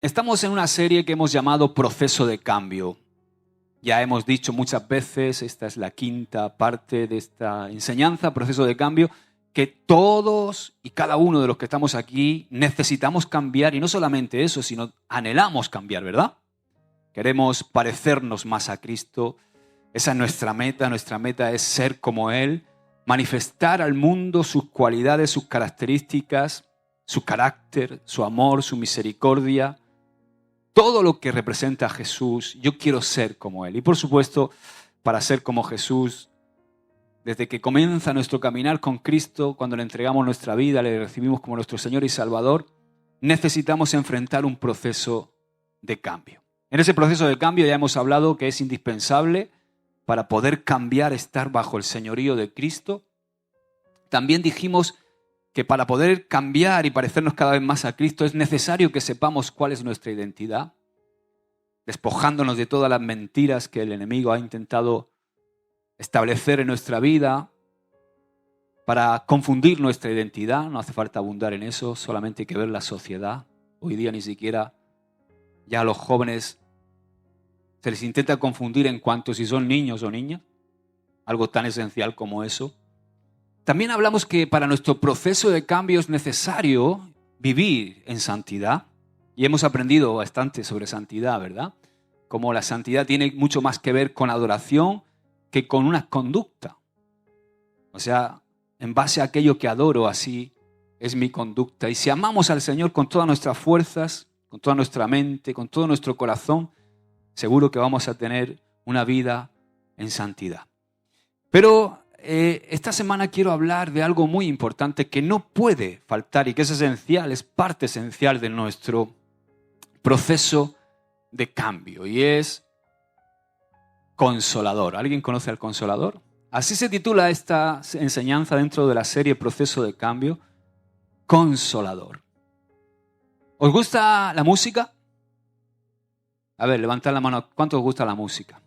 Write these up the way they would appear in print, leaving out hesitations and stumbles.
Estamos en una serie que hemos llamado Proceso de Cambio. Ya hemos dicho muchas veces, esta es la quinta parte de esta enseñanza, Proceso de Cambio, que todos y cada uno de los que estamos aquí necesitamos cambiar, y no solamente eso, sino anhelamos cambiar, ¿verdad? Queremos parecernos más a Cristo. Esa es nuestra meta es ser como Él, manifestar al mundo sus cualidades, sus características, su carácter, su amor, su misericordia. Todo lo que representa a Jesús, yo quiero ser como Él. Y por supuesto, para ser como Jesús, desde que comienza nuestro caminar con Cristo, cuando le entregamos nuestra vida, le recibimos como nuestro Señor y Salvador, necesitamos enfrentar un proceso de cambio. En ese proceso de cambio ya hemos hablado que es indispensable para poder cambiar, estar bajo el señorío de Cristo. También dijimos que para poder cambiar y parecernos cada vez más a Cristo es necesario que sepamos cuál es nuestra identidad, despojándonos de todas las mentiras que el enemigo ha intentado establecer en nuestra vida para confundir nuestra identidad. No hace falta abundar en eso, solamente hay que ver la sociedad. Hoy día ni siquiera ya a los jóvenes se les intenta confundir en cuanto si son niños o niñas, algo tan esencial como eso. También hablamos que para nuestro proceso de cambio es necesario vivir en santidad. Y hemos aprendido bastante sobre santidad, ¿verdad? Como la santidad tiene mucho más que ver con adoración que con una conducta. O sea, en base a aquello que adoro, así es mi conducta. Y si amamos al Señor con todas nuestras fuerzas, con toda nuestra mente, con todo nuestro corazón, seguro que vamos a tener una vida en santidad. Pero esta semana quiero hablar de algo muy importante que no puede faltar y que es esencial, es parte esencial de nuestro proceso de cambio, y es Consolador. ¿Alguien conoce al Consolador? Así se titula esta enseñanza dentro de la serie Proceso de Cambio, Consolador. ¿Os gusta la música? A ver, levantad la mano. ¿Cuánto os gusta la música?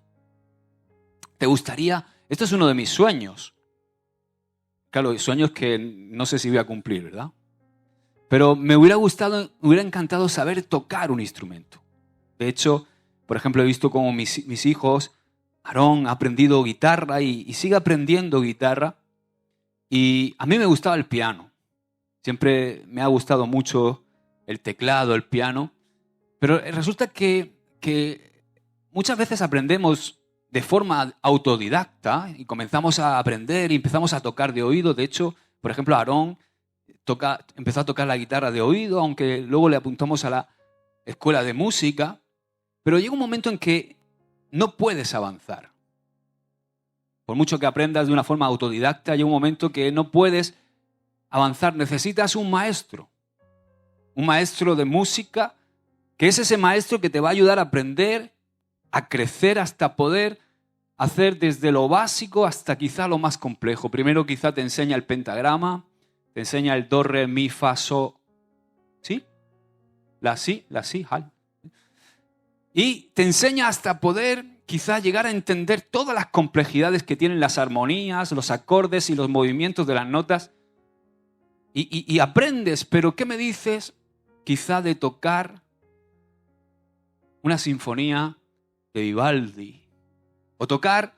¿Te gustaría? Esto es uno de mis sueños. Claro, sueños que no sé si voy a cumplir, ¿verdad? Pero me hubiera encantado saber tocar un instrumento. De hecho, por ejemplo, he visto cómo mis hijos, Aarón, ha aprendido guitarra y sigue aprendiendo guitarra. Y a mí me gustaba el piano. Siempre me ha gustado mucho el teclado, el piano. Pero resulta que muchas veces aprendemos de forma autodidacta y comenzamos a aprender y empezamos a tocar de oído. De hecho, por ejemplo, Aarón empezó a tocar la guitarra de oído, aunque luego le apuntamos a la escuela de música. Pero llega un momento en que no puedes avanzar. Por mucho que aprendas de una forma autodidacta, llega un momento que no puedes avanzar. Necesitas un maestro de música, que es ese maestro que te va a ayudar a aprender, a crecer hasta poder hacer desde lo básico hasta quizá lo más complejo. Primero quizá te enseña el pentagrama, te enseña el do, re, mi, fa, so, ¿sí? La si, hal. Y te enseña hasta poder quizá llegar a entender todas las complejidades que tienen las armonías, los acordes y los movimientos de las notas. Y aprendes, pero ¿qué me dices quizá de tocar una sinfonía de Vivaldi, o tocar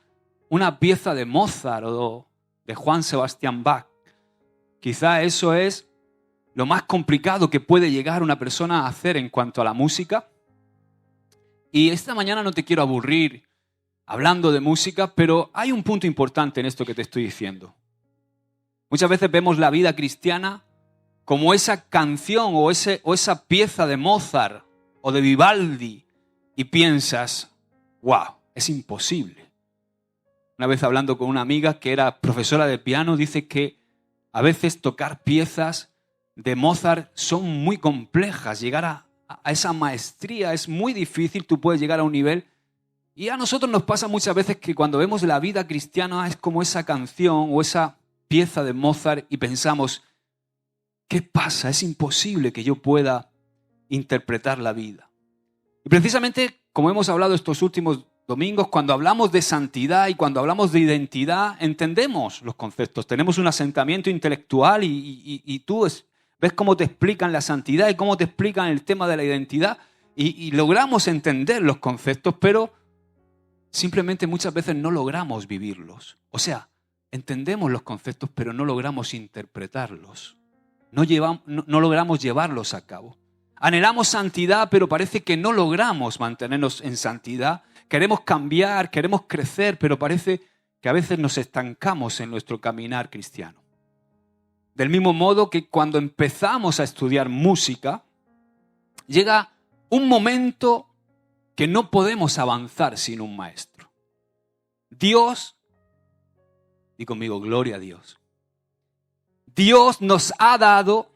una pieza de Mozart o de Juan Sebastián Bach? Quizá eso es lo más complicado que puede llegar una persona a hacer en cuanto a la música. Y esta mañana no te quiero aburrir hablando de música, pero hay un punto importante en esto que te estoy diciendo. Muchas veces vemos la vida cristiana como esa canción o esa pieza de Mozart o de Vivaldi y piensas, wow, es imposible. Una vez hablando con una amiga que era profesora de piano, dice que a veces tocar piezas de Mozart son muy complejas. Llegar a esa maestría es muy difícil, tú puedes llegar a un nivel. Y a nosotros nos pasa muchas veces que cuando vemos la vida cristiana es como esa canción o esa pieza de Mozart y pensamos, ¿qué pasa? Es imposible que yo pueda interpretar la vida. Y precisamente, como hemos hablado estos últimos domingos, cuando hablamos de santidad y cuando hablamos de identidad, entendemos los conceptos. Tenemos un asentamiento intelectual y tú ves cómo te explican la santidad y cómo te explican el tema de la identidad. y logramos entender los conceptos, pero simplemente muchas veces no logramos vivirlos. O sea, entendemos los conceptos, pero no logramos interpretarlos. No logramos llevarlos a cabo. Anhelamos santidad, pero parece que no logramos mantenernos en santidad. Queremos cambiar, queremos crecer, pero parece que a veces nos estancamos en nuestro caminar cristiano. Del mismo modo que cuando empezamos a estudiar música, llega un momento que no podemos avanzar sin un maestro. Dios, di conmigo, gloria a Dios. Dios nos ha dado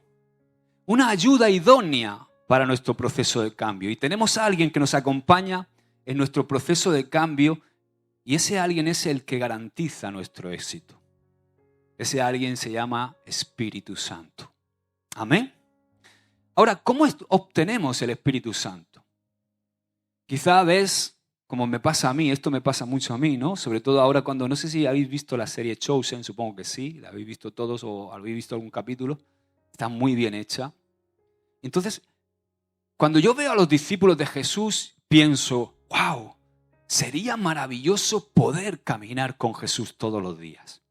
una ayuda idónea para nuestro proceso de cambio. Y tenemos a alguien que nos acompaña en nuestro proceso de cambio y ese alguien es el que garantiza nuestro éxito. Ese alguien se llama Espíritu Santo. Amén. Ahora, ¿cómo obtenemos el Espíritu Santo? Quizá ves, como me pasa a mí, esto me pasa mucho a mí, ¿no? Sobre todo ahora cuando, no sé si habéis visto la serie Chosen, supongo que sí, la habéis visto todos o habéis visto algún capítulo. Está muy bien hecha. Entonces, cuando yo veo a los discípulos de Jesús, pienso, wow, sería maravilloso poder caminar con Jesús todos los días.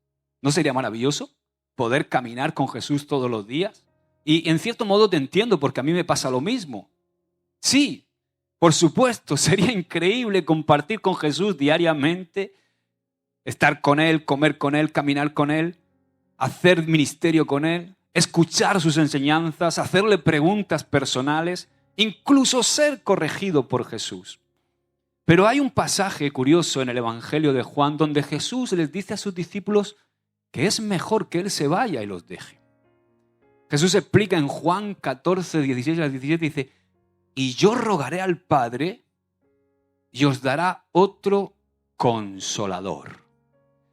¿No sería maravilloso poder caminar con Jesús todos los días? Y en cierto modo te entiendo porque a mí me pasa lo mismo. Sí, por supuesto, sería increíble compartir con Jesús diariamente, estar con Él, comer con Él, caminar con Él, hacer ministerio con Él, escuchar sus enseñanzas, hacerle preguntas personales, incluso ser corregido por Jesús. Pero hay un pasaje curioso en el Evangelio de Juan donde Jesús les dice a sus discípulos que es mejor que Él se vaya y los deje. Jesús explica en Juan 14, 16 al 17, dice, y yo rogaré al Padre y os dará otro consolador,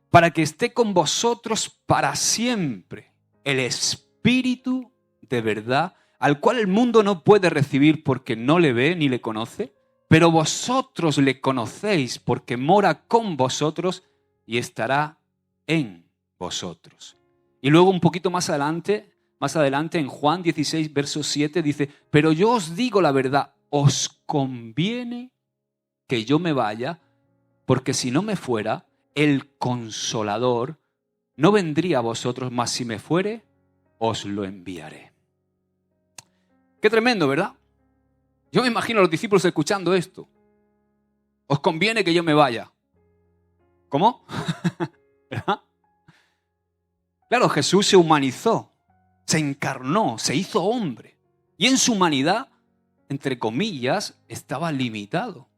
para que esté con vosotros para siempre, el Espíritu de verdad, al cual el mundo no puede recibir porque no le ve ni le conoce, pero vosotros le conocéis porque mora con vosotros y estará en vosotros. Y luego un poquito más adelante en Juan 16, verso 7 dice, pero yo os digo la verdad, os conviene que yo me vaya, porque si no me fuera, el Consolador no vendría a vosotros, mas si me fuere, os lo enviaré. Qué tremendo, ¿verdad? Yo me imagino a los discípulos escuchando esto. Os conviene que yo me vaya. ¿Cómo? ¿Verdad? Claro, Jesús se humanizó, se encarnó, se hizo hombre. Y en su humanidad, entre comillas, estaba limitado.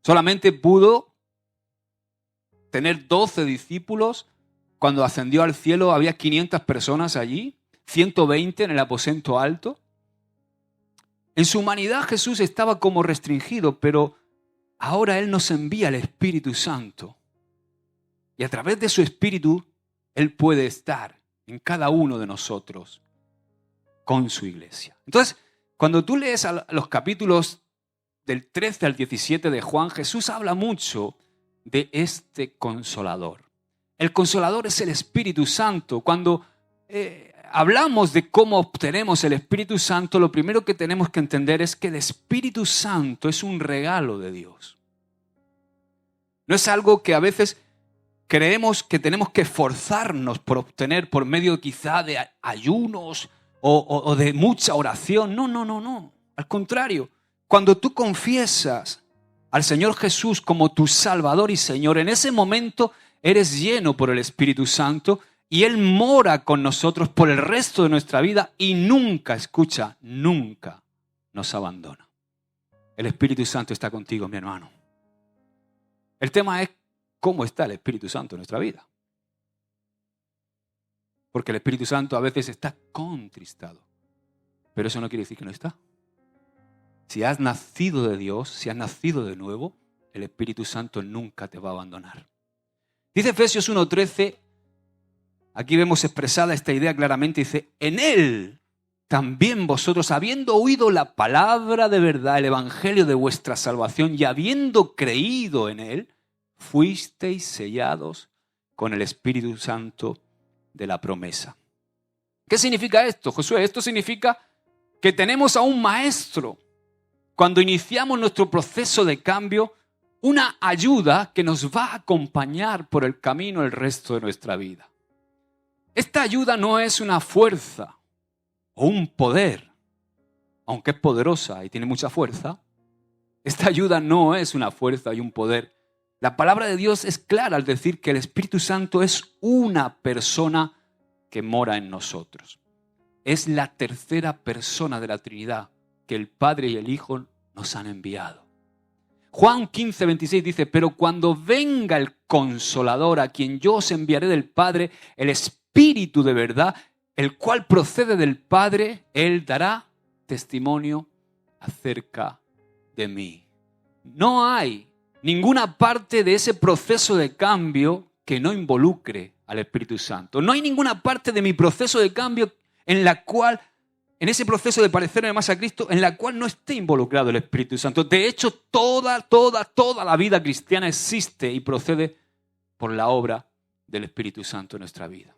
Solamente pudo tener 12 discípulos. Cuando ascendió al cielo había 500 personas allí, 120 en el aposento alto. En su humanidad Jesús estaba como restringido, pero ahora Él nos envía el Espíritu Santo. Y a través de su Espíritu, Él puede estar en cada uno de nosotros con su iglesia. Entonces, cuando tú lees los capítulos del 13 al 17 de Juan, Jesús habla mucho de este Consolador. El Consolador es el Espíritu Santo. Cuando hablamos de cómo obtenemos el Espíritu Santo, lo primero que tenemos que entender es que el Espíritu Santo es un regalo de Dios. No es algo que a veces creemos que tenemos que esforzarnos por obtener por medio quizá de ayunos o de mucha oración. No. Al contrario, cuando tú confiesas al Señor Jesús como tu Salvador y Señor, en ese momento eres lleno por el Espíritu Santo y Él mora con nosotros por el resto de nuestra vida y nunca nos abandona. El Espíritu Santo está contigo, mi hermano. El tema es cómo está el Espíritu Santo en nuestra vida. Porque el Espíritu Santo a veces está contristado, pero eso no quiere decir que no está. Si has nacido de Dios, si has nacido de nuevo, el Espíritu Santo nunca te va a abandonar. Dice Efesios 1:13, aquí vemos expresada esta idea claramente, dice, en Él también vosotros, habiendo oído la palabra de verdad, el evangelio de vuestra salvación, y habiendo creído en Él, fuisteis sellados con el Espíritu Santo de la promesa. ¿Qué significa esto, Josué? Esto significa que tenemos a un maestro cuando iniciamos nuestro proceso de cambio, una ayuda que nos va a acompañar por el camino el resto de nuestra vida. Esta ayuda no es una fuerza o un poder, aunque es poderosa y tiene mucha fuerza. Esta ayuda no es una fuerza y un poder. La palabra de Dios es clara al decir que el Espíritu Santo es una persona que mora en nosotros. Es la tercera persona de la Trinidad que el Padre y el Hijo nos han enviado. Juan 15, 26 dice, pero cuando venga el Consolador, a quien yo os enviaré del Padre, el Espíritu de verdad, el cual procede del Padre, Él dará testimonio acerca de mí. No hay ninguna parte de ese proceso de cambio que no involucre al Espíritu Santo. No hay ninguna parte de mi proceso de cambio en la cual, en ese proceso de parecerme más a Cristo, en la cual no esté involucrado el Espíritu Santo. De hecho, toda la vida cristiana existe y procede por la obra del Espíritu Santo en nuestra vida.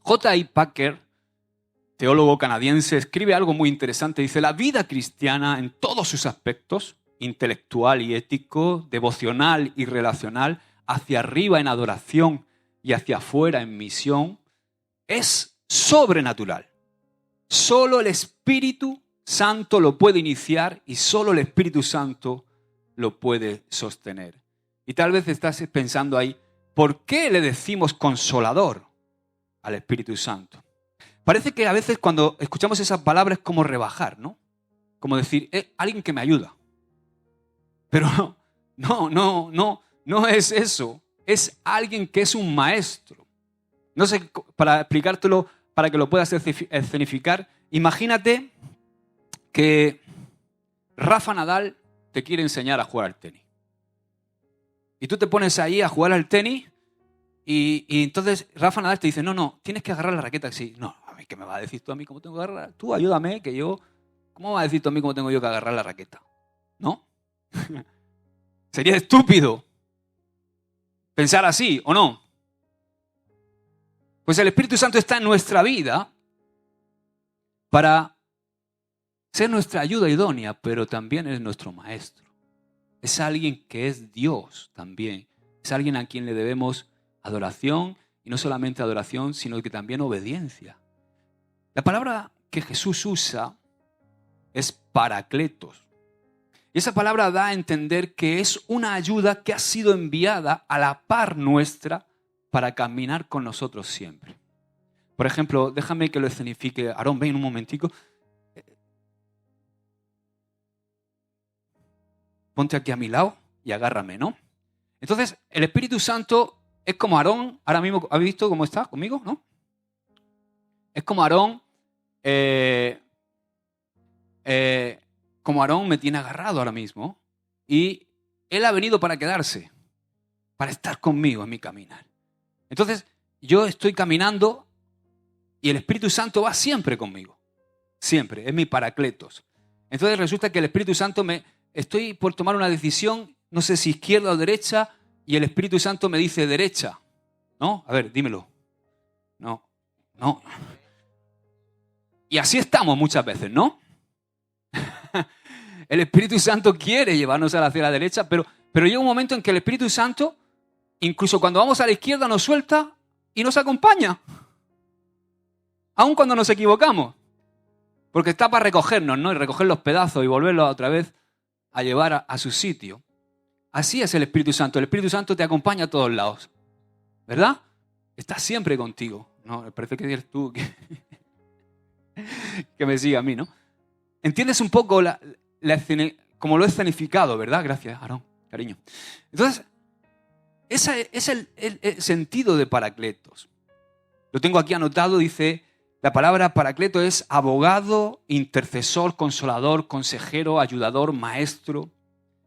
J.I. Packer, teólogo canadiense, escribe algo muy interesante. Dice, la vida cristiana en todos sus aspectos, intelectual y ético, devocional y relacional, hacia arriba en adoración y hacia afuera en misión, es sobrenatural. Solo el Espíritu Santo lo puede iniciar y solo el Espíritu Santo lo puede sostener. Y tal vez estás pensando ahí, ¿por qué le decimos consolador al Espíritu Santo? Parece que a veces cuando escuchamos esa palabra es como rebajar, ¿no? Como decir, alguien que me ayuda. Pero no es eso. Es alguien que es un maestro. No sé, para explicártelo, para que lo puedas escenificar, imagínate que Rafa Nadal te quiere enseñar a jugar al tenis. Y tú te pones ahí a jugar al tenis y entonces Rafa Nadal te dice, no, tienes que agarrar la raqueta así. No, a mí, ¿qué me vas a decir tú a mí cómo tengo que agarrar? Tú ayúdame, ¿cómo vas a decir tú a mí cómo tengo yo que agarrar la raqueta? ¿No? Sería estúpido pensar así, ¿o no? Pues el Espíritu Santo está en nuestra vida para ser nuestra ayuda idónea, pero también es nuestro maestro. Es alguien que es Dios también. Es alguien a quien le debemos adoración, y no solamente adoración, sino que también obediencia. La palabra que Jesús usa es paracletos. Y esa palabra da a entender que es una ayuda que ha sido enviada a la par nuestra para caminar con nosotros siempre. Por ejemplo, déjame que lo escenifique. Aarón, ven un momentico. Ponte aquí a mi lado y agárrame, ¿no? Entonces, el Espíritu Santo es como Aarón. Ahora mismo, ¿habéis visto cómo está conmigo? ¿No? Es como Aarón. Como Aarón me tiene agarrado ahora mismo. Y él ha venido para quedarse. Para estar conmigo en mi caminar. Entonces, yo estoy caminando y el Espíritu Santo va siempre conmigo. Siempre. Es mi paracletos. Entonces resulta que el Espíritu Santo estoy por tomar una decisión, no sé si izquierda o derecha, y el Espíritu Santo me dice derecha. ¿No? A ver, dímelo. No. Y así estamos muchas veces, ¿no? El Espíritu Santo quiere llevarnos hacia la derecha, pero llega un momento en que el Espíritu Santo, incluso cuando vamos a la izquierda, nos suelta y nos acompaña. Aun cuando nos equivocamos. Porque está para recogernos, ¿no? Y recoger los pedazos y volverlos otra vez a llevar a su sitio. Así es el Espíritu Santo. El Espíritu Santo te acompaña a todos lados. ¿Verdad? Está siempre contigo. No, parece que eres tú que me siga a mí, ¿no? ¿Entiendes un poco como lo he escenificado, verdad? Gracias, Aarón, cariño. Entonces, ese es el sentido de paracletos. Lo tengo aquí anotado, dice, la palabra paracleto es abogado, intercesor, consolador, consejero, ayudador, maestro.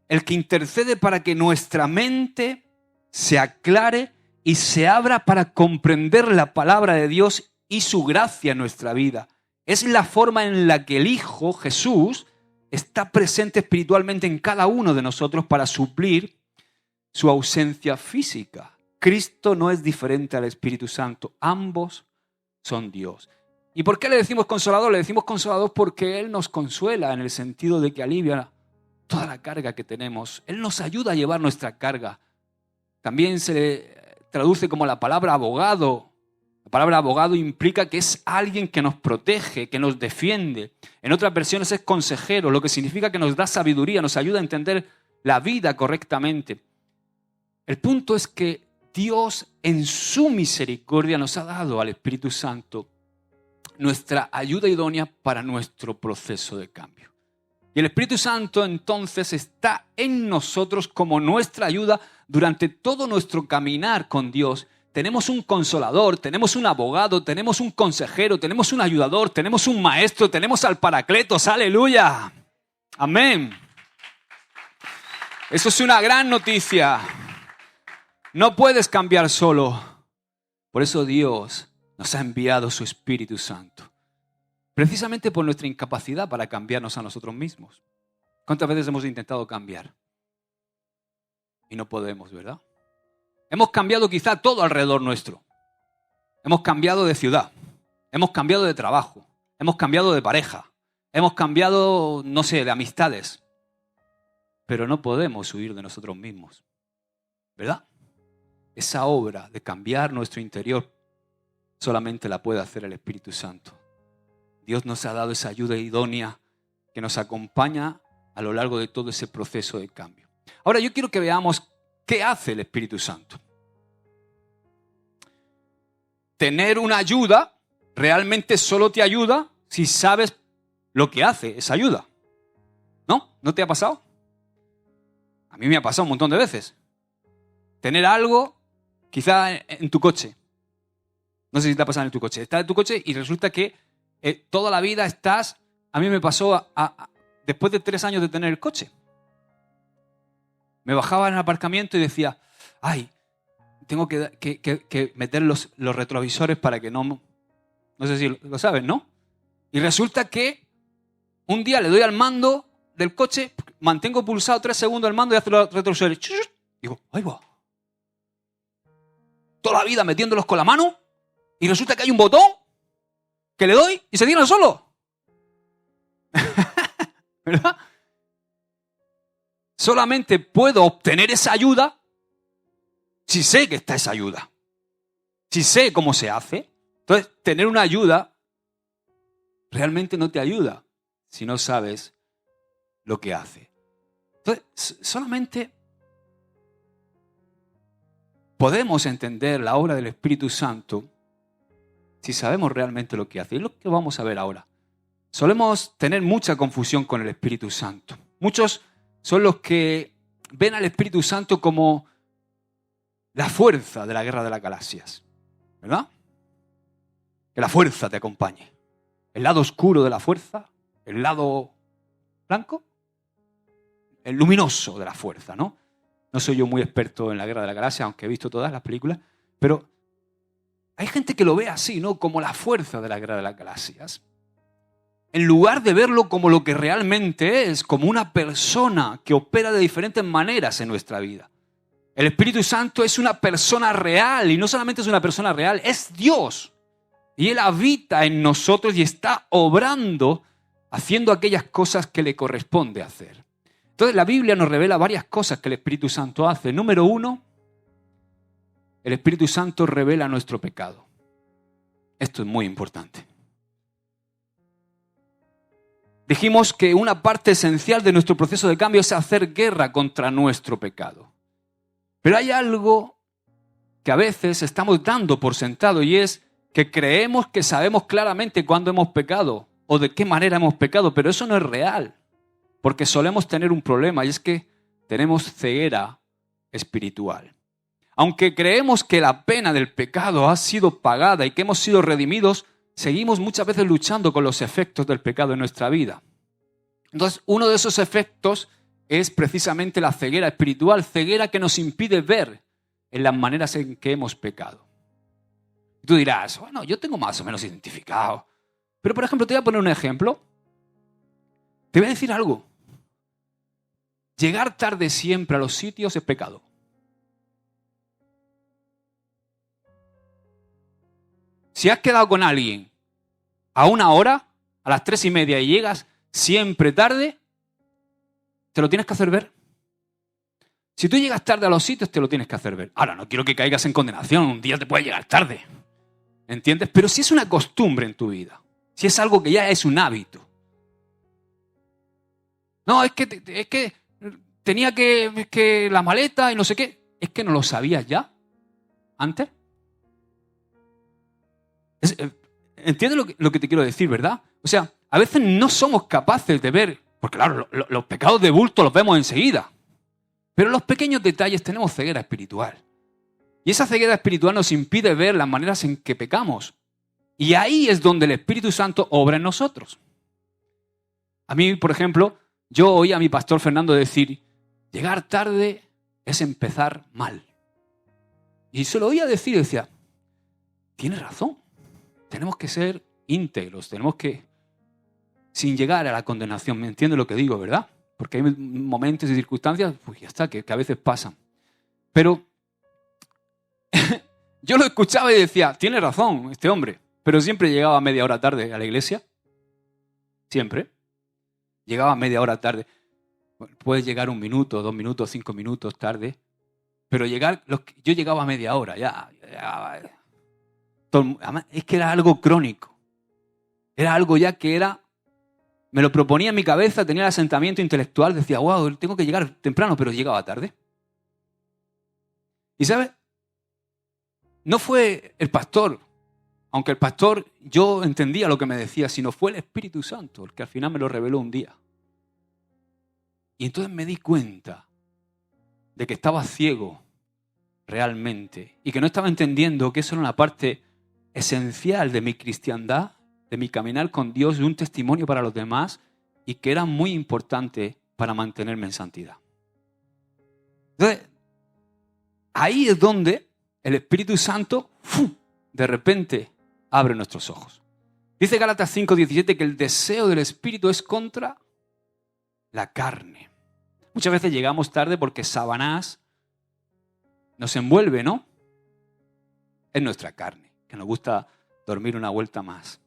El que intercede para que nuestra mente se aclare y se abra para comprender la palabra de Dios y su gracia en nuestra vida. Es la forma en la que el Hijo, Jesús, está presente espiritualmente en cada uno de nosotros para suplir su ausencia física. Cristo no es diferente al Espíritu Santo. Ambos son Dios. ¿Y por qué le decimos consolador? Le decimos consolador porque Él nos consuela en el sentido de que alivia toda la carga que tenemos. Él nos ayuda a llevar nuestra carga. También se le traduce como la palabra abogado. La palabra abogado implica que es alguien que nos protege, que nos defiende. En otras versiones es consejero, lo que significa que nos da sabiduría, nos ayuda a entender la vida correctamente. El punto es que Dios en su misericordia nos ha dado al Espíritu Santo nuestra ayuda idónea para nuestro proceso de cambio. Y el Espíritu Santo entonces está en nosotros como nuestra ayuda durante todo nuestro caminar con Dios. Tenemos un consolador, tenemos un abogado, tenemos un consejero, tenemos un ayudador, tenemos un maestro, tenemos al Paracletos, aleluya. Amén. Eso es una gran noticia. No puedes cambiar solo. Por eso Dios nos ha enviado su Espíritu Santo. Precisamente por nuestra incapacidad para cambiarnos a nosotros mismos. ¿Cuántas veces hemos intentado cambiar? Y no podemos, ¿verdad? Hemos cambiado quizá todo alrededor nuestro. Hemos cambiado de ciudad. Hemos cambiado de trabajo. Hemos cambiado de pareja. Hemos cambiado, no sé, de amistades. Pero no podemos huir de nosotros mismos. ¿Verdad? Esa obra de cambiar nuestro interior solamente la puede hacer el Espíritu Santo. Dios nos ha dado esa ayuda idónea que nos acompaña a lo largo de todo ese proceso de cambio. Ahora yo quiero que veamos qué hace el Espíritu Santo. Tener una ayuda realmente solo te ayuda si sabes lo que hace esa ayuda. ¿No? ¿No te ha pasado? A mí me ha pasado un montón de veces. Tener algo, quizá en tu coche. No sé si te ha pasado en tu coche. Estás en tu coche y resulta que toda la vida estás... A mí me pasó después de 3 años de tener el coche. Me bajaba en el aparcamiento y decía, ay, tengo que meter los retrovisores para que no... No sé si lo sabes, ¿no? Y resulta que un día le doy al mando del coche, mantengo pulsado 3 segundos el mando y hace los retrovisores. Digo, ahí va. Toda la vida metiéndolos con la mano y resulta que hay un botón que le doy y se cierra solo. ¿Verdad? Solamente puedo obtener esa ayuda si sé que está esa ayuda. Si sé cómo se hace. Entonces, tener una ayuda realmente no te ayuda si no sabes lo que hace. Entonces, solamente podemos entender la obra del Espíritu Santo si sabemos realmente lo que hace. Y es lo que vamos a ver ahora. Solemos tener mucha confusión con el Espíritu Santo. Muchos son los que ven al Espíritu Santo como la fuerza de la guerra de las galaxias. ¿Verdad? Que la fuerza te acompañe. El lado oscuro de la fuerza, el lado blanco, el luminoso de la fuerza, ¿no? No soy yo muy experto en la guerra de las galaxias, aunque he visto todas las películas, pero hay gente que lo ve así, ¿no? Como la fuerza de la guerra de las galaxias. En lugar de verlo como lo que realmente es, como una persona que opera de diferentes maneras en nuestra vida. El Espíritu Santo es una persona real, y no solamente es una persona real, es Dios. Y Él habita en nosotros y está obrando, haciendo aquellas cosas que le corresponde hacer. Entonces la Biblia nos revela varias cosas que el Espíritu Santo hace. Número 1, el Espíritu Santo revela nuestro pecado. Esto es muy importante. Dijimos que una parte esencial de nuestro proceso de cambio es hacer guerra contra nuestro pecado. Pero hay algo que a veces estamos dando por sentado y es que creemos que sabemos claramente cuándo hemos pecado o de qué manera hemos pecado, pero eso no es real, porque solemos tener un problema y es que tenemos ceguera espiritual. Aunque creemos que la pena del pecado ha sido pagada y que hemos sido redimidos, seguimos muchas veces luchando con los efectos del pecado en nuestra vida. Entonces, uno de esos efectos es precisamente la ceguera espiritual, ceguera que nos impide ver en las maneras en que hemos pecado. Tú dirás, bueno, yo tengo más o menos identificado. Pero, por ejemplo, te voy a poner un ejemplo. Te voy a decir algo. Llegar tarde siempre a los sitios es pecado. Si has quedado con alguien a una hora, a las 3:30 y llegas siempre tarde, te lo tienes que hacer ver. Si tú llegas tarde a los sitios, te lo tienes que hacer ver. Ahora, no quiero que caigas en condenación, un día te puedes llegar tarde, ¿entiendes? Pero si es una costumbre en tu vida, si es algo que ya es un hábito. No, es que tenía que la maleta y no sé qué. ¿Es que no lo sabías ya antes? ¿Entiendes lo que te quiero decir, verdad? O sea, a veces no somos capaces de ver, porque claro, los pecados de bulto los vemos enseguida. Pero en los pequeños detalles tenemos ceguera espiritual. Y esa ceguera espiritual nos impide ver las maneras en que pecamos. Y ahí es donde el Espíritu Santo obra en nosotros. A mí, por ejemplo, yo oí a mi pastor Fernando decir, llegar tarde es empezar mal. Y se lo oía decir y decía, tiene razón. Tenemos que ser íntegros, tenemos que, sin llegar a la condenación, ¿me entiende lo que digo, verdad? Porque hay momentos y circunstancias, pues ya está, que a veces pasan. Pero yo lo escuchaba y decía, tiene razón este hombre, pero siempre llegaba media hora tarde a la iglesia. Siempre. Llegaba media hora tarde. Puedes llegar 1 minuto, 2 minutos, 5 minutos tarde, pero yo llegaba a media hora, ya. Es que era algo crónico. Era algo ya que me lo proponía en mi cabeza, tenía el asentamiento intelectual, decía, wow, tengo que llegar temprano, pero llegaba tarde. Y ¿sabes? No fue el pastor, aunque el pastor, yo entendía lo que me decía, sino fue el Espíritu Santo, el que al final me lo reveló un día. Y entonces me di cuenta de que estaba ciego realmente y que no estaba entendiendo que eso era una parte esencial de mi cristiandad, de mi caminar con Dios, de un testimonio para los demás y que era muy importante para mantenerme en santidad. Entonces, ahí es donde el Espíritu Santo de repente abre nuestros ojos. Dice Gálatas 5:17 que el deseo del Espíritu es contra la carne. Muchas veces llegamos tarde porque Satanás nos envuelve, ¿no? Es nuestra carne, que nos gusta dormir una vuelta más.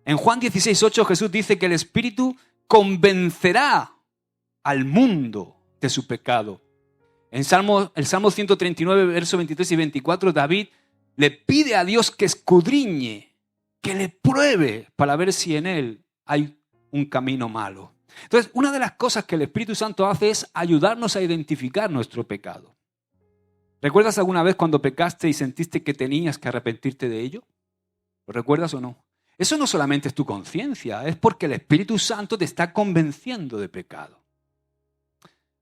En Juan 16:8 Jesús dice que el Espíritu convencerá al mundo de su pecado. En el Salmo 139, versos 23 y 24, David le pide a Dios que escudriñe, que le pruebe para ver si en él hay un camino malo. Entonces, una de las cosas que el Espíritu Santo hace es ayudarnos a identificar nuestro pecado. ¿Recuerdas alguna vez cuando pecaste y sentiste que tenías que arrepentirte de ello? ¿Lo recuerdas o no? Eso no solamente es tu conciencia, es porque el Espíritu Santo te está convenciendo de pecado.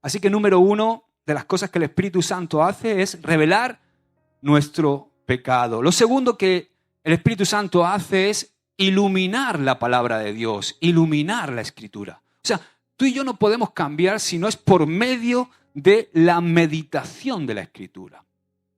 Así que número 1 de las cosas que el Espíritu Santo hace es revelar nuestro pecado. Lo segundo que el Espíritu Santo hace es iluminar la palabra de Dios, iluminar la Escritura. O sea, tú y yo no podemos cambiar si no es por medio de la meditación de la Escritura.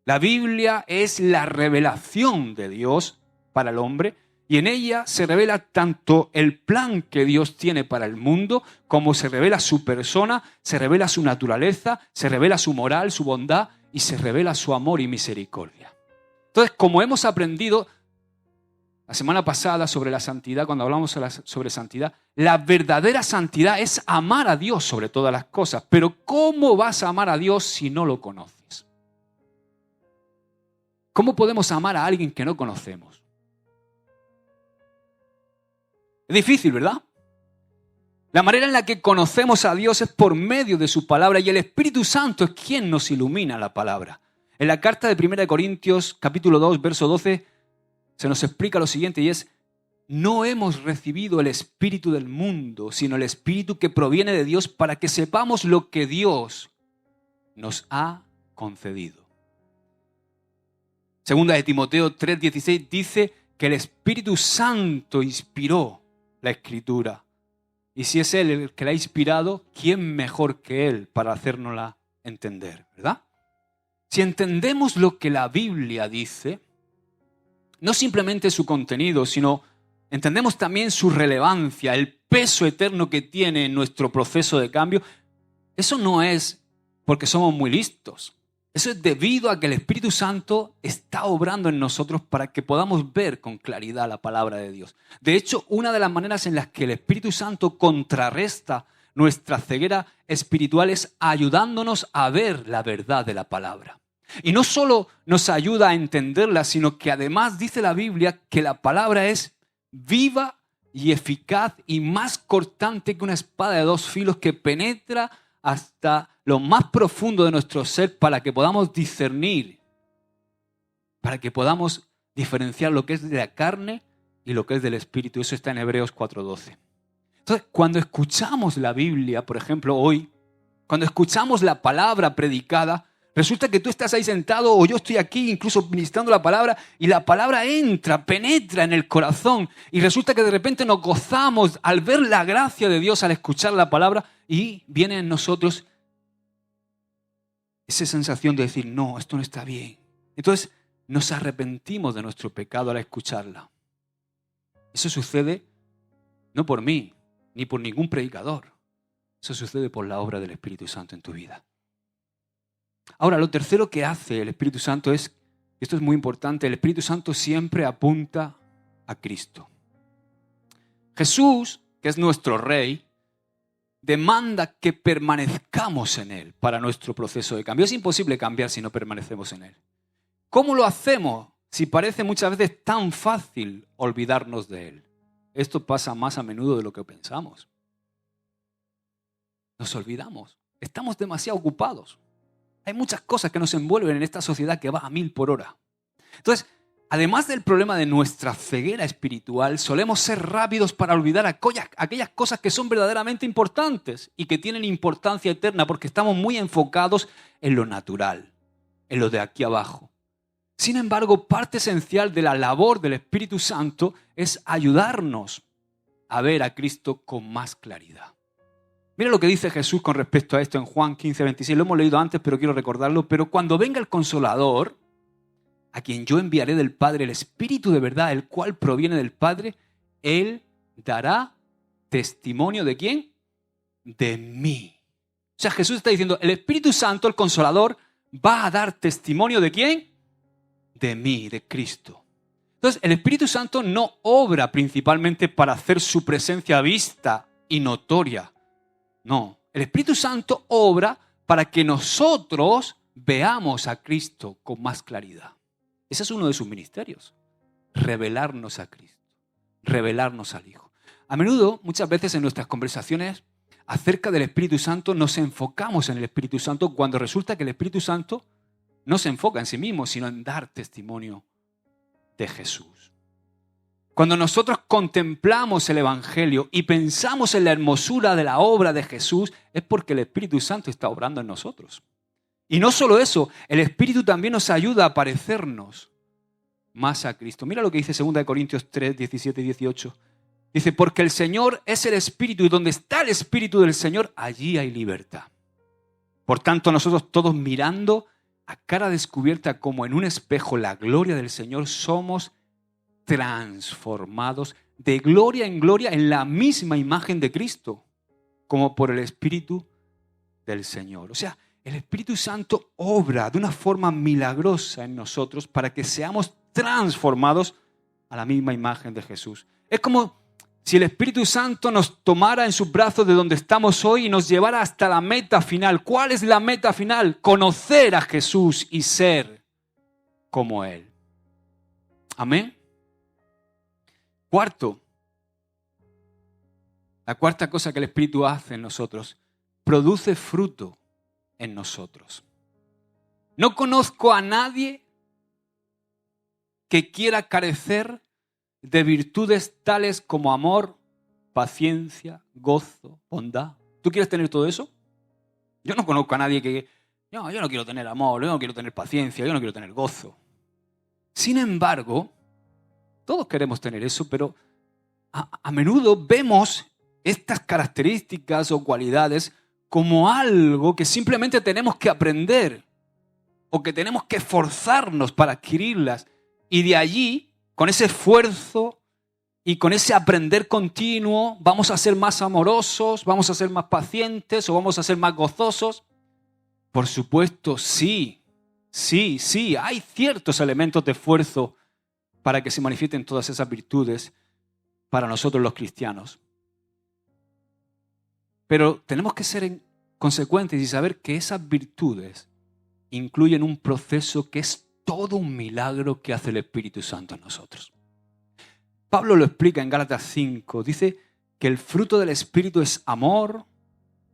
La Biblia es la revelación de Dios para el hombre y en ella se revela tanto el plan que Dios tiene para el mundo como se revela su persona, se revela su naturaleza, se revela su moral, su bondad y se revela su amor y misericordia. Entonces, como hemos aprendido la semana pasada sobre la santidad, cuando hablamos sobre santidad, la verdadera santidad es amar a Dios sobre todas las cosas. Pero ¿cómo vas a amar a Dios si no lo conoces? ¿Cómo podemos amar a alguien que no conocemos? Es difícil, ¿verdad? La manera en la que conocemos a Dios es por medio de su palabra y el Espíritu Santo es quien nos ilumina la palabra. En la carta de 1 Corintios, capítulo 2, verso 12, se nos explica lo siguiente y es: no hemos recibido el espíritu del mundo, sino el espíritu que proviene de Dios para que sepamos lo que Dios nos ha concedido. Segunda de Timoteo 3:16 dice que el Espíritu Santo inspiró la Escritura. Y si es Él el que la ha inspirado, ¿quién mejor que Él para hacérnosla entender? ¿Verdad? Si entendemos lo que la Biblia dice, no simplemente su contenido, sino entendemos también su relevancia, el peso eterno que tiene en nuestro proceso de cambio. Eso no es porque somos muy listos. Eso es debido a que el Espíritu Santo está obrando en nosotros para que podamos ver con claridad la palabra de Dios. De hecho, una de las maneras en las que el Espíritu Santo contrarresta nuestra ceguera espiritual es ayudándonos a ver la verdad de la palabra. Y no solo nos ayuda a entenderla, sino que además dice la Biblia que la palabra es viva y eficaz y más cortante que una espada de dos filos que penetra hasta lo más profundo de nuestro ser para que podamos discernir, para que podamos diferenciar lo que es de la carne y lo que es del Espíritu. Eso está en Hebreos 4:12. Entonces, cuando escuchamos la Biblia, por ejemplo, hoy, cuando escuchamos la palabra predicada, resulta que tú estás ahí sentado o yo estoy aquí incluso ministrando la palabra y la palabra entra, penetra en el corazón y resulta que de repente nos gozamos al ver la gracia de Dios al escuchar la palabra y viene en nosotros esa sensación de decir, no, esto no está bien. Entonces nos arrepentimos de nuestro pecado al escucharla. Eso sucede no por mí, ni por ningún predicador. Eso sucede por la obra del Espíritu Santo en tu vida. Ahora, lo tercero que hace el Espíritu Santo es, esto es muy importante, el Espíritu Santo siempre apunta a Cristo. Jesús, que es nuestro Rey, demanda que permanezcamos en Él para nuestro proceso de cambio. Es imposible cambiar si no permanecemos en Él. ¿Cómo lo hacemos si parece muchas veces tan fácil olvidarnos de Él? Esto pasa más a menudo de lo que pensamos. Nos olvidamos. Estamos demasiado ocupados. Hay muchas cosas que nos envuelven en esta sociedad que va a 1000 por hora. Entonces, además del problema de nuestra ceguera espiritual, solemos ser rápidos para olvidar aquellas cosas que son verdaderamente importantes y que tienen importancia eterna porque estamos muy enfocados en lo natural, en lo de aquí abajo. Sin embargo, parte esencial de la labor del Espíritu Santo es ayudarnos a ver a Cristo con más claridad. Mira lo que dice Jesús con respecto a esto en Juan 15:26. Lo hemos leído antes, pero quiero recordarlo. Pero cuando venga el Consolador, a quien yo enviaré del Padre, el Espíritu de verdad, el cual proviene del Padre, Él dará testimonio ¿de quién? De mí. O sea, Jesús está diciendo, el Espíritu Santo, el Consolador, va a dar testimonio ¿de quién? De mí, de Cristo. Entonces, el Espíritu Santo no obra principalmente para hacer su presencia vista y notoria. No, el Espíritu Santo obra para que nosotros veamos a Cristo con más claridad. Ese es uno de sus ministerios, revelarnos a Cristo, revelarnos al Hijo. A menudo, muchas veces en nuestras conversaciones acerca del Espíritu Santo, nos enfocamos en el Espíritu Santo cuando resulta que el Espíritu Santo no se enfoca en sí mismo, sino en dar testimonio de Jesús. Cuando nosotros contemplamos el Evangelio y pensamos en la hermosura de la obra de Jesús, es porque el Espíritu Santo está obrando en nosotros. Y no solo eso, el Espíritu también nos ayuda a parecernos más a Cristo. Mira lo que dice 2 Corintios 3, 17 y 18. Dice, porque el Señor es el Espíritu y donde está el Espíritu del Señor, allí hay libertad. Por tanto, nosotros todos mirando a cara descubierta como en un espejo la gloria del Señor, somos transformados de gloria en gloria en la misma imagen de Cristo, como por el Espíritu del Señor. O sea, el Espíritu Santo obra de una forma milagrosa en nosotros para que seamos transformados a la misma imagen de Jesús. Es como si el Espíritu Santo nos tomara en sus brazos de donde estamos hoy y nos llevara hasta la meta final. ¿Cuál es la meta final? Conocer a Jesús y ser como Él. Amén. Cuarto, la cuarta cosa que el Espíritu hace en nosotros, produce fruto en nosotros. No conozco a nadie que quiera carecer de virtudes tales como amor, paciencia, gozo, bondad. ¿Tú quieres tener todo eso? Yo no conozco a nadie que... No, yo no quiero tener amor, yo no quiero tener paciencia, yo no quiero tener gozo. Sin embargo, todos queremos tener eso, pero a menudo vemos estas características o cualidades como algo que simplemente tenemos que aprender o que tenemos que esforzarnos para adquirirlas. Y de allí, con ese esfuerzo y con ese aprender continuo, vamos a ser más amorosos, vamos a ser más pacientes o vamos a ser más gozosos. Por supuesto, sí, Sí, hay ciertos elementos de esfuerzo para que se manifiesten todas esas virtudes para nosotros los cristianos. Pero tenemos que ser consecuentes y saber que esas virtudes incluyen un proceso que es todo un milagro que hace el Espíritu Santo en nosotros. Pablo lo explica en Gálatas 5, dice que el fruto del Espíritu es amor,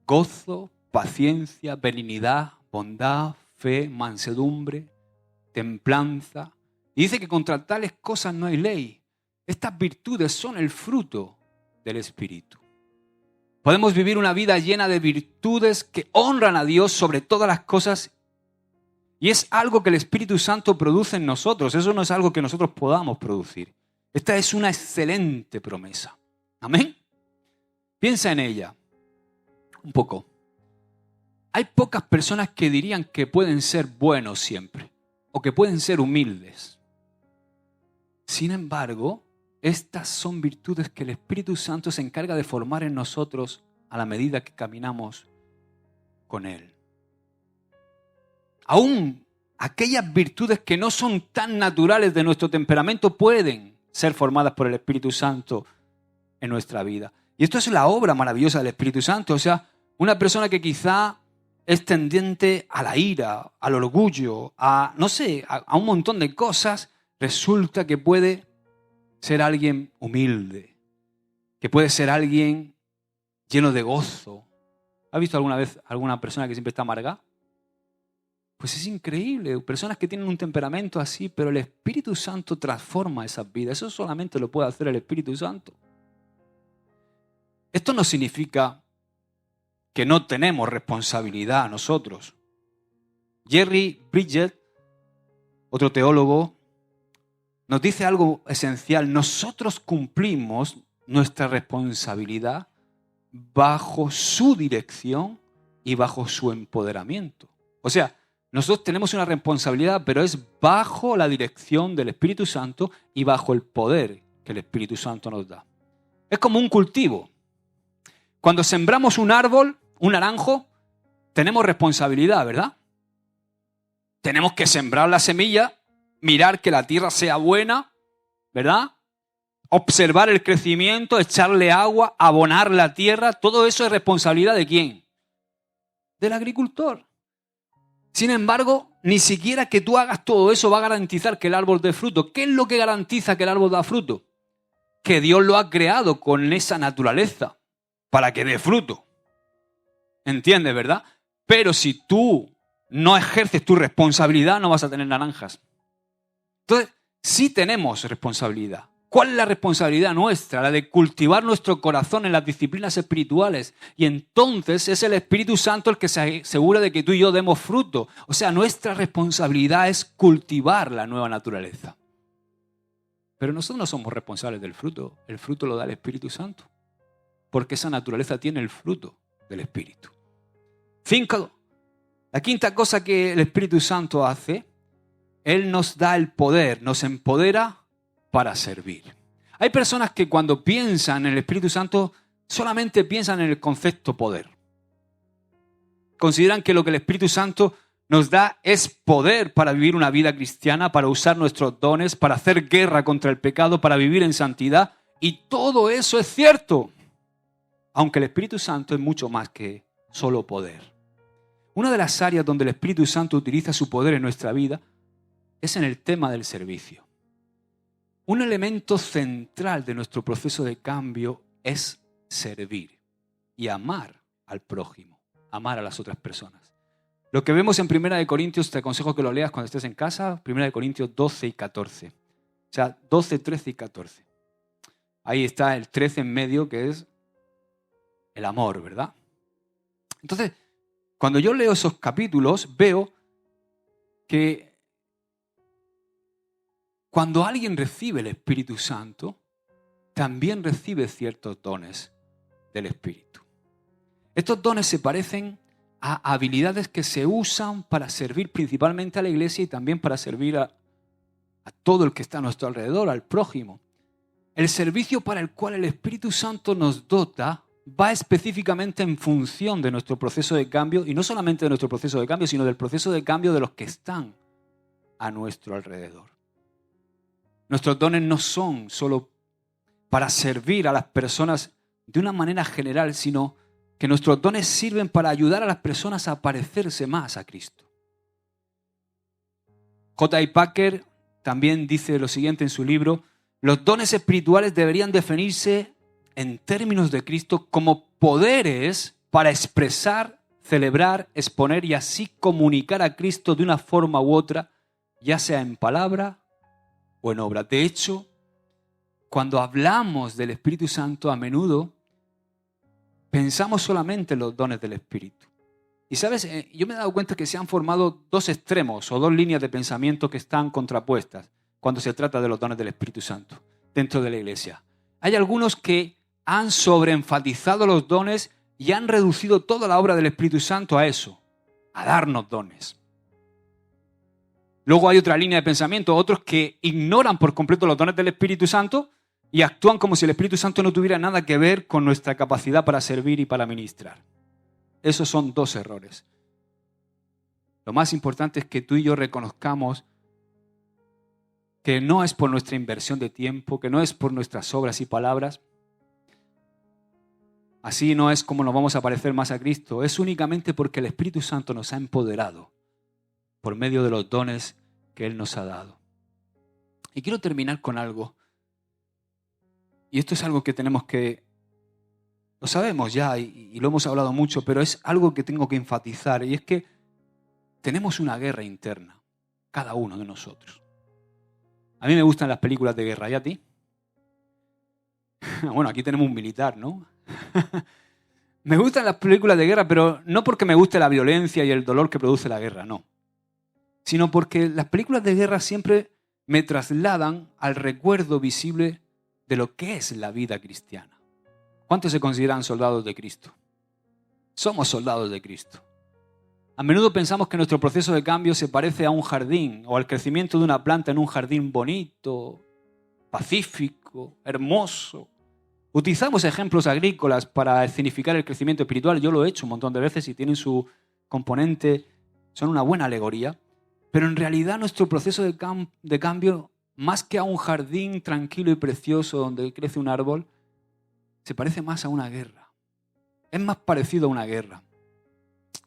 gozo, paciencia, benignidad, bondad, fe, mansedumbre, templanza. Y dice que contra tales cosas no hay ley. Estas virtudes son el fruto del Espíritu. Podemos vivir una vida llena de virtudes que honran a Dios sobre todas las cosas. Y es algo que el Espíritu Santo produce en nosotros. Eso no es algo que nosotros podamos producir. Esta es una excelente promesa. Amén. Piensa en ella un poco. Hay pocas personas que dirían que pueden ser buenos siempre o que pueden ser humildes. Sin embargo, estas son virtudes que el Espíritu Santo se encarga de formar en nosotros a la medida que caminamos con Él. Aún aquellas virtudes que no son tan naturales de nuestro temperamento pueden ser formadas por el Espíritu Santo en nuestra vida. Y esto es la obra maravillosa del Espíritu Santo. O sea, una persona que quizá es tendiente a la ira, al orgullo, a un montón de cosas, resulta que puede ser alguien humilde, que puede ser alguien lleno de gozo. ¿Has visto alguna vez alguna persona que siempre está amargada? Pues es increíble, personas que tienen un temperamento así, pero el Espíritu Santo transforma esas vidas. Eso solamente lo puede hacer el Espíritu Santo. Esto no significa que no tenemos responsabilidad nosotros. Jerry Bridget, otro teólogo, nos dice algo esencial. Nosotros cumplimos nuestra responsabilidad bajo su dirección y bajo su empoderamiento. O sea, nosotros tenemos una responsabilidad, pero es bajo la dirección del Espíritu Santo y bajo el poder que el Espíritu Santo nos da. Es como un cultivo. Cuando sembramos un árbol, un naranjo, tenemos responsabilidad, ¿verdad? Tenemos que sembrar la semilla, mirar que la tierra sea buena, ¿verdad? Observar el crecimiento, echarle agua, abonar la tierra. Todo eso es responsabilidad ¿de quién? Del agricultor. Sin embargo, ni siquiera que tú hagas todo eso va a garantizar que el árbol dé fruto. ¿Qué es lo que garantiza que el árbol da fruto? Que Dios lo ha creado con esa naturaleza para que dé fruto. ¿Entiendes, verdad? Pero si tú no ejerces tu responsabilidad, no vas a tener naranjas. Entonces, sí tenemos responsabilidad. ¿Cuál es la responsabilidad nuestra? La de cultivar nuestro corazón en las disciplinas espirituales. Y entonces es el Espíritu Santo el que se asegura de que tú y yo demos fruto. O sea, nuestra responsabilidad es cultivar la nueva naturaleza. Pero nosotros no somos responsables del fruto. El fruto lo da el Espíritu Santo. Porque esa naturaleza tiene el fruto del Espíritu. 5. La quinta cosa que el Espíritu Santo hace, Él nos da el poder, nos empodera para servir. Hay personas que cuando piensan en el Espíritu Santo solamente piensan en el concepto poder. Consideran que lo que el Espíritu Santo nos da es poder para vivir una vida cristiana, para usar nuestros dones, para hacer guerra contra el pecado, para vivir en santidad. Y todo eso es cierto. Aunque el Espíritu Santo es mucho más que solo poder. Una de las áreas donde el Espíritu Santo utiliza su poder en nuestra vida es en el tema del servicio. Un elemento central de nuestro proceso de cambio es servir y amar al prójimo, amar a las otras personas. Lo que vemos en 1 Corintios, te aconsejo que lo leas cuando estés en casa, 1 Corintios 12 y 14. O sea, 12, 13 y 14. Ahí está el 13 en medio, que es el amor, ¿verdad? Entonces, cuando yo leo esos capítulos, veo que cuando alguien recibe el Espíritu Santo, también recibe ciertos dones del Espíritu. Estos dones se parecen a habilidades que se usan para servir principalmente a la iglesia y también para servir a todo el que está a nuestro alrededor, al prójimo. El servicio para el cual el Espíritu Santo nos dota va específicamente en función de nuestro proceso de cambio, y no solamente de nuestro proceso de cambio, sino del proceso de cambio de los que están a nuestro alrededor. Nuestros dones no son solo para servir a las personas de una manera general, sino que nuestros dones sirven para ayudar a las personas a parecerse más a Cristo. J.I. Packer también dice lo siguiente en su libro: los dones espirituales deberían definirse en términos de Cristo como poderes para expresar, celebrar, exponer y así comunicar a Cristo de una forma u otra, ya sea en palabra o en obra. De hecho, cuando hablamos del Espíritu Santo, a menudo pensamos solamente en los dones del Espíritu. Y sabes, yo me he dado cuenta que se han formado dos extremos o dos líneas de pensamiento que están contrapuestas cuando se trata de los dones del Espíritu Santo dentro de la iglesia. Hay algunos que han sobreenfatizado los dones y han reducido toda la obra del Espíritu Santo a eso, a darnos dones. Luego hay otra línea de pensamiento, otros que ignoran por completo los dones del Espíritu Santo y actúan como si el Espíritu Santo no tuviera nada que ver con nuestra capacidad para servir y para ministrar. Esos son dos errores. Lo más importante es que tú y yo reconozcamos que no es por nuestra inversión de tiempo, que no es por nuestras obras y palabras. Así no es como nos vamos a parecer más a Cristo. Es únicamente porque el Espíritu Santo nos ha empoderado por medio de los dones que Él nos ha dado. Y quiero terminar con algo. Y esto es algo que tenemos que... Lo sabemos ya y lo hemos hablado mucho, pero es algo que tengo que enfatizar. Y es que tenemos una guerra interna, cada uno de nosotros. A mí me gustan las películas de guerra, ¿y a ti? Bueno, aquí tenemos un militar, ¿no? Me gustan las películas de guerra, pero no porque me guste la violencia y el dolor que produce la guerra, no. Sino porque las películas de guerra siempre me trasladan al recuerdo visible de lo que es la vida cristiana. ¿Cuántos se consideran soldados de Cristo? Somos soldados de Cristo. A menudo pensamos que nuestro proceso de cambio se parece a un jardín o al crecimiento de una planta en un jardín bonito, pacífico, hermoso. Utilizamos ejemplos agrícolas para escenificar el crecimiento espiritual. Yo lo he hecho un montón de veces y tienen su componente, son una buena alegoría. Pero en realidad nuestro proceso de cambio, más que a un jardín tranquilo y precioso donde crece un árbol, se parece más a una guerra. Es más parecido a una guerra.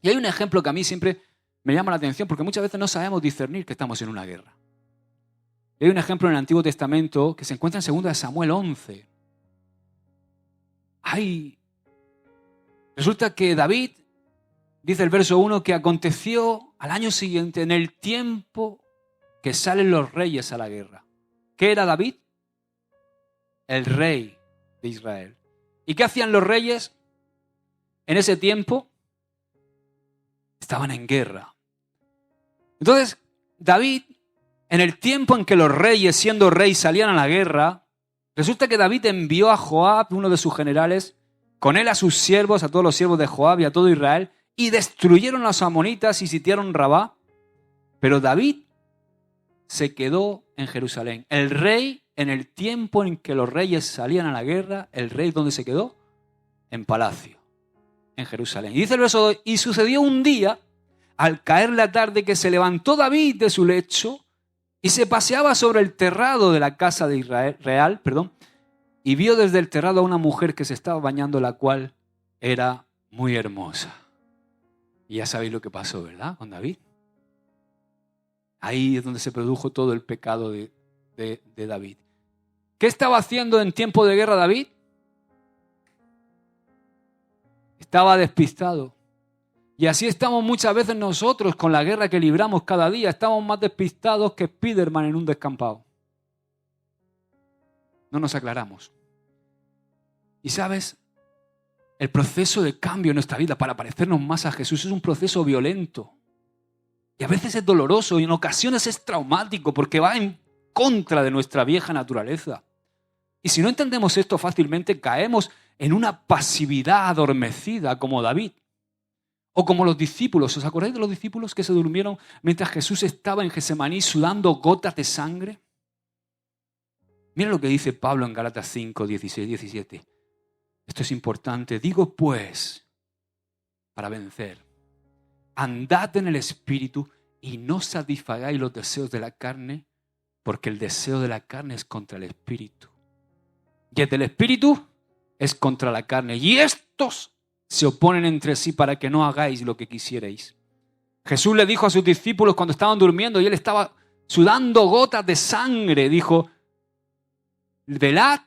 Y hay un ejemplo que a mí siempre me llama la atención porque muchas veces no sabemos discernir que estamos en una guerra. Y hay un ejemplo en el Antiguo Testamento que se encuentra en 2 Samuel 11. Resulta que David, dice el verso 1, que aconteció al año siguiente, en el tiempo que salen los reyes a la guerra. ¿Qué era David? El rey de Israel. ¿Y qué hacían los reyes en ese tiempo? Estaban en guerra. Entonces, David, en el tiempo en que los reyes, siendo rey, salían a la guerra, resulta que David envió a Joab, uno de sus generales, con él a sus siervos, a todos los siervos de Joab y a todo Israel, y destruyeron a los amonitas y sitiaron Rabá. Pero David se quedó en Jerusalén. El rey, en el tiempo en que los reyes salían a la guerra, el rey, ¿dónde se quedó? En palacio, en Jerusalén. Y dice el verso 2, y sucedió un día, al caer la tarde, que se levantó David de su lecho y se paseaba sobre el terrado de la casa de Israel, real, y vio desde el terrado a una mujer que se estaba bañando, la cual era muy hermosa. Y ya sabéis lo que pasó, ¿verdad? Con David. Ahí es donde se produjo todo el pecado de David. ¿Qué estaba haciendo en tiempo de guerra David? Estaba despistado. Y así estamos muchas veces nosotros con la guerra que libramos cada día. Estamos más despistados que Spiderman en un descampado. No nos aclaramos. Y sabes, el proceso de cambio en nuestra vida para parecernos más a Jesús es un proceso violento. Y a veces es doloroso y en ocasiones es traumático porque va en contra de nuestra vieja naturaleza. Y si no entendemos esto fácilmente, caemos en una pasividad adormecida como David. O como los discípulos. ¿Os acordáis de los discípulos que se durmieron mientras Jesús estaba en Getsemaní sudando gotas de sangre? Mira lo que dice Pablo en Gálatas 5, 16, 17. Esto es importante. Digo pues, para vencer, andad en el Espíritu y no satisfagáis los deseos de la carne, porque el deseo de la carne es contra el espíritu. Y el del espíritu es contra la carne. Y estos se oponen entre sí para que no hagáis lo que quisierais. Jesús le dijo a sus discípulos cuando estaban durmiendo y él estaba sudando gotas de sangre, dijo, velad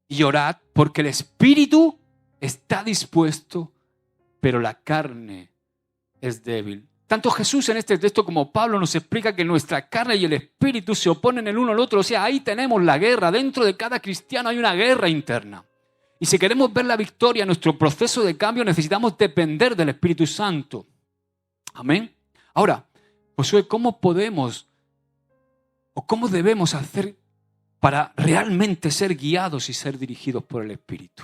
y orad, porque el espíritu está dispuesto, pero la carne es débil. Tanto Jesús en este texto como Pablo nos explica que nuestra carne y el espíritu se oponen el uno al otro. O sea, ahí tenemos la guerra. Dentro de cada cristiano hay una guerra interna. Y si queremos ver la victoria en nuestro proceso de cambio, necesitamos depender del Espíritu Santo. Amén. Ahora, Josué, ¿cómo podemos o cómo debemos hacer para realmente ser guiados y ser dirigidos por el Espíritu?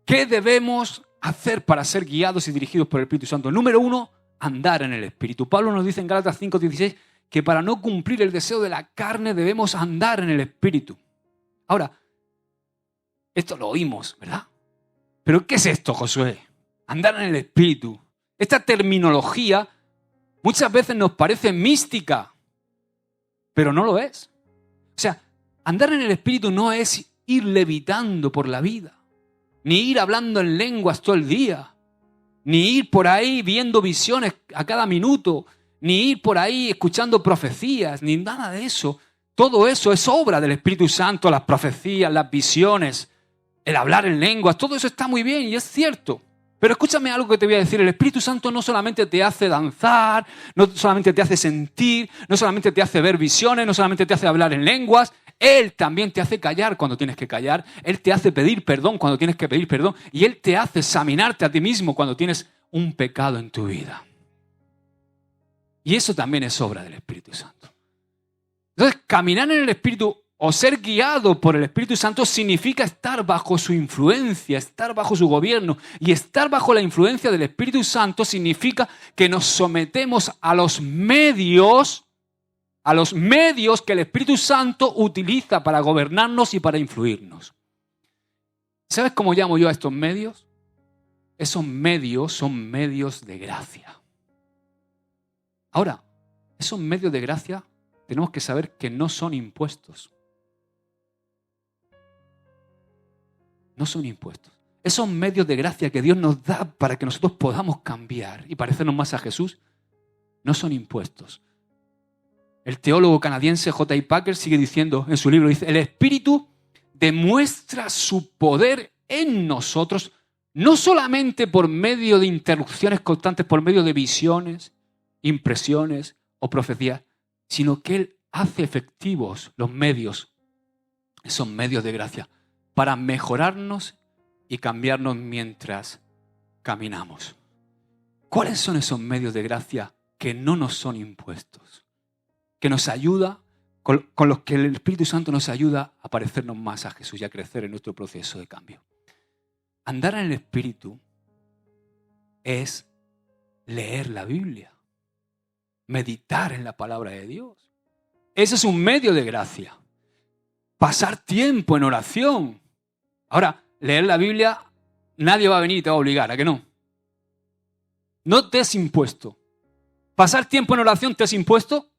¿Qué debemos hacer para ser guiados y dirigidos por el Espíritu Santo? Número 1, andar en el Espíritu. Pablo nos dice en Gálatas 5:16 que para no cumplir el deseo de la carne debemos andar en el Espíritu. Ahora, esto lo oímos, ¿verdad? ¿Pero qué es esto, Josué? Andar en el Espíritu. Esta terminología muchas veces nos parece mística, pero no lo es. O sea, andar en el Espíritu no es ir levitando por la vida, ni ir hablando en lenguas todo el día, ni ir por ahí viendo visiones a cada minuto, ni ir por ahí escuchando profecías, ni nada de eso. Todo eso es obra del Espíritu Santo, las profecías, las visiones, el hablar en lenguas, todo eso está muy bien y es cierto. Pero escúchame algo que te voy a decir, el Espíritu Santo no solamente te hace danzar, no solamente te hace sentir, no solamente te hace ver visiones, no solamente te hace hablar en lenguas, Él también te hace callar cuando tienes que callar, Él te hace pedir perdón cuando tienes que pedir perdón y Él te hace examinarte a ti mismo cuando tienes un pecado en tu vida. Y eso también es obra del Espíritu Santo. Entonces, caminar en el Espíritu o ser guiado por el Espíritu Santo significa estar bajo su influencia, estar bajo su gobierno. Y estar bajo la influencia del Espíritu Santo significa que nos sometemos a los medios que el Espíritu Santo utiliza para gobernarnos y para influirnos. ¿Sabes cómo llamo yo a estos medios? Esos medios son medios de gracia. Ahora, esos medios de gracia tenemos que saber que no son impuestos. No son impuestos. Esos medios de gracia que Dios nos da para que nosotros podamos cambiar y parecernos más a Jesús, no son impuestos. El teólogo canadiense J.I. Packer sigue diciendo en su libro, dice, el Espíritu demuestra su poder en nosotros, no solamente por medio de interrupciones constantes, por medio de visiones, impresiones o profecías, sino que Él hace efectivos los medios, esos medios de gracia, para mejorarnos y cambiarnos mientras caminamos. ¿Cuáles son esos medios de gracia que no nos son impuestos? Que nos ayuda, con los que el Espíritu Santo nos ayuda a parecernos más a Jesús y a crecer en nuestro proceso de cambio. Andar en el Espíritu es leer la Biblia, meditar en la palabra de Dios. Ese es un medio de gracia. Pasar tiempo en oración. Ahora, leer la Biblia, nadie va a venir y te va a obligar, ¿a que no? No te es impuesto. ¿Pasar tiempo en oración te es impuesto?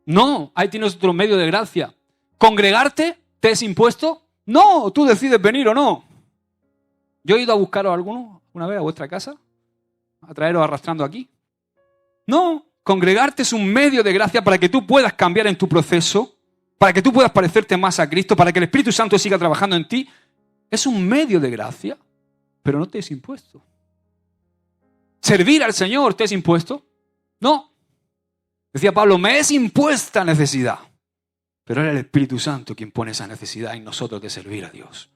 No, ahí tienes otro medio de gracia. ¿Congregarte te es impuesto? No, tú decides venir o no. Yo he ido a buscaros a alguno una vez a vuestra casa, a traeros arrastrando aquí. No, congregarte es un medio de gracia para que tú puedas cambiar en tu proceso, para que tú puedas parecerte más a Cristo, para que el Espíritu Santo siga trabajando en ti. Es un medio de gracia, pero no te es impuesto. ¿Servir al Señor te es impuesto? No. Decía Pablo, me es impuesta necesidad. Pero era el Espíritu Santo quien pone esa necesidad en nosotros de servir a Dios.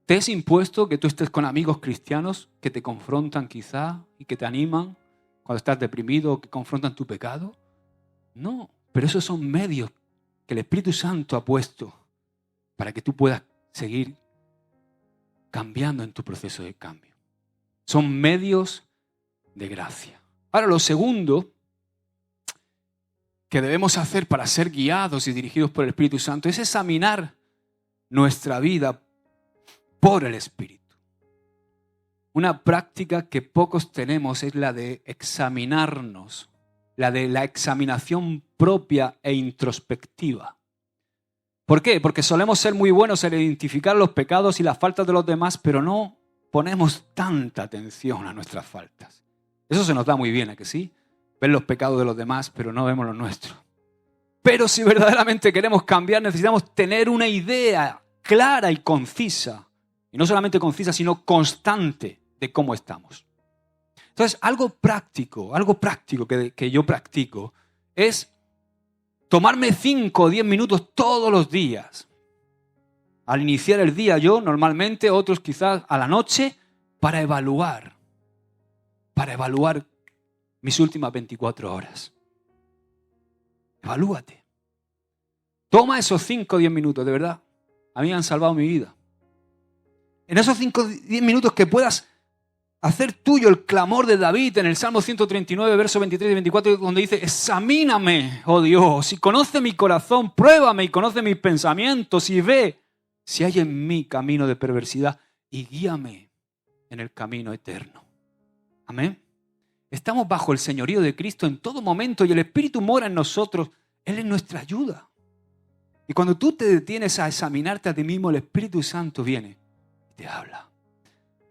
¿Te es impuesto que tú estés con amigos cristianos que te confrontan quizá y que te animan cuando estás deprimido o que confrontan tu pecado? No, pero esos son medios que el Espíritu Santo ha puesto para que tú puedas seguir cambiando en tu proceso de cambio. Son medios de gracia. Ahora, lo segundo que debemos hacer para ser guiados y dirigidos por el Espíritu Santo es examinar nuestra vida por el Espíritu. Una práctica que pocos tenemos es la de examinarnos, la de la examinación propia e introspectiva. ¿Por qué? Porque solemos ser muy buenos en identificar los pecados y las faltas de los demás, pero no ponemos tanta atención a nuestras faltas. Eso se nos da muy bien, ¿a que sí? Ver los pecados de los demás, pero no vemos los nuestros. Pero si verdaderamente queremos cambiar, necesitamos tener una idea clara y concisa. Y no solamente concisa, sino constante de cómo estamos. Entonces, algo práctico que yo practico es tomarme 5 o 10 minutos todos los días. Al iniciar el día yo, normalmente, otros quizás a la noche, para evaluar mis últimas 24 horas. Evalúate. Toma esos 5 o 10 minutos, de verdad. A mí me han salvado mi vida. En esos 5 o 10 minutos que puedas hacer tuyo el clamor de David en el Salmo 139, versos 23 y 24, donde dice: examíname, oh Dios, y conoce mi corazón, pruébame y conoce mis pensamientos y ve si hay en mí camino de perversidad y guíame en el camino eterno. Amén. Estamos bajo el señorío de Cristo en todo momento y el Espíritu mora en nosotros. Él es nuestra ayuda. Y cuando tú te detienes a examinarte a ti mismo, el Espíritu Santo viene y te habla.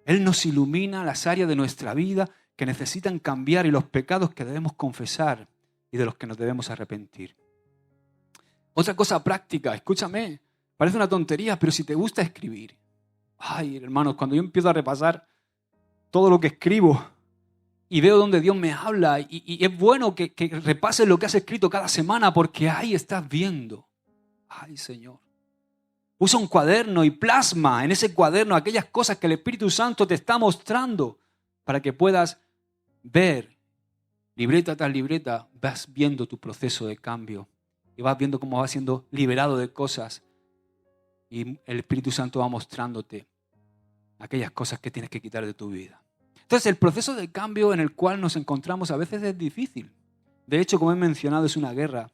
Él nos ilumina las áreas de nuestra vida que necesitan cambiar y los pecados que debemos confesar y de los que nos debemos arrepentir. Otra cosa práctica, escúchame, parece una tontería, pero si te gusta escribir. Ay, hermanos, cuando yo empiezo a repasar todo lo que escribo y veo donde Dios me habla y es bueno que repases lo que has escrito cada semana porque ahí estás viendo. Ay, Señor. Usa un cuaderno y plasma en ese cuaderno aquellas cosas que el Espíritu Santo te está mostrando para que puedas ver, libreta tras libreta, vas viendo tu proceso de cambio y vas viendo cómo vas siendo liberado de cosas y el Espíritu Santo va mostrándote aquellas cosas que tienes que quitar de tu vida. Entonces, el proceso de cambio en el cual nos encontramos a veces es difícil. De hecho, como he mencionado, es una guerra.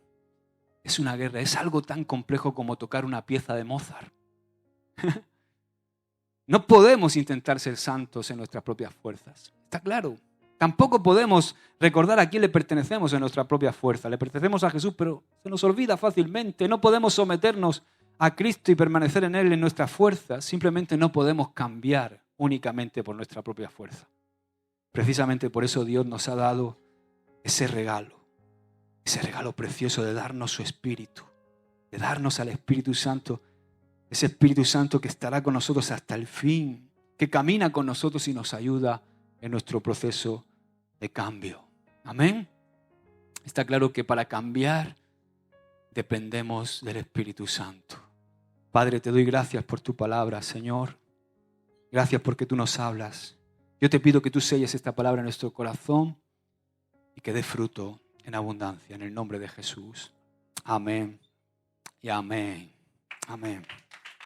Es algo tan complejo como tocar una pieza de Mozart. No podemos intentar ser santos en nuestras propias fuerzas. Está claro. Tampoco podemos recordar a quién le pertenecemos en nuestra propia fuerza. Le pertenecemos a Jesús, pero se nos olvida fácilmente. No podemos someternos a Cristo y permanecer en Él en nuestra fuerza. Simplemente no podemos cambiar únicamente por nuestra propia fuerza. Precisamente por eso Dios nos ha dado ese regalo precioso de darnos su Espíritu, de darnos al Espíritu Santo, ese Espíritu Santo que estará con nosotros hasta el fin, que camina con nosotros y nos ayuda en nuestro proceso de cambio. Amén. Está claro que para cambiar dependemos del Espíritu Santo. Padre, te doy gracias por tu palabra, Señor. Gracias porque tú nos hablas. Yo te pido que tú selles esta palabra en nuestro corazón y que dé fruto en abundancia, en el nombre de Jesús. Amén y amén. Amén.